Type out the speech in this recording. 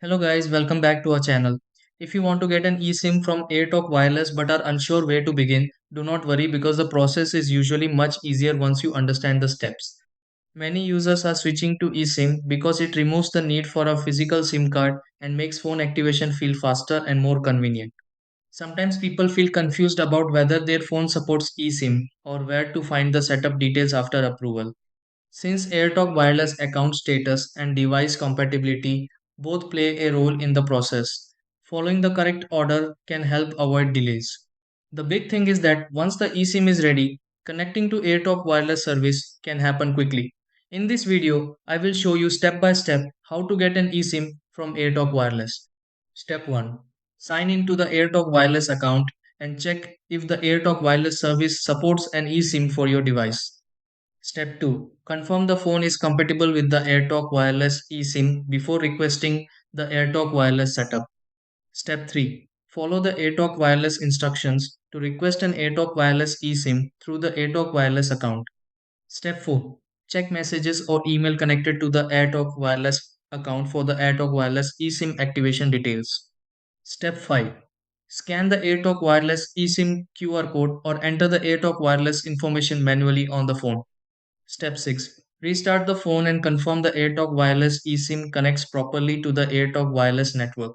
Hello guys, welcome back to our channel. If you want to get an eSIM from AirTalk Wireless but are unsure where to begin, do not worry because the process is usually much easier once you understand the steps. Many users are switching to eSIM because it removes the need for a physical SIM card and makes phone activation feel faster and more convenient. Sometimes people feel confused about whether their phone supports eSIM or where to find the setup details after approval. Since AirTalk Wireless account status and device compatibility both play a role in the process, following the correct order can help avoid delays. The big thing is that once the eSIM is ready, connecting to AirTalk Wireless service can happen quickly. In this video, I will show you step by step how to get an eSIM from AirTalk Wireless. Step 1. Sign into the AirTalk Wireless account and check if the AirTalk Wireless service supports an eSIM for your device. Step 2. Confirm the phone is compatible with the AirTalk Wireless eSIM before requesting the AirTalk Wireless setup. Step 3. Follow the AirTalk Wireless instructions to request an AirTalk Wireless eSIM through the AirTalk Wireless account. Step 4. Check messages or email connected to the AirTalk Wireless account for the AirTalk Wireless eSIM activation details. Step 5. Scan the AirTalk Wireless eSIM QR code or enter the AirTalk Wireless information manually on the phone. Step 6. Restart the phone and confirm the AirTalk Wireless eSIM connects properly to the AirTalk Wireless network.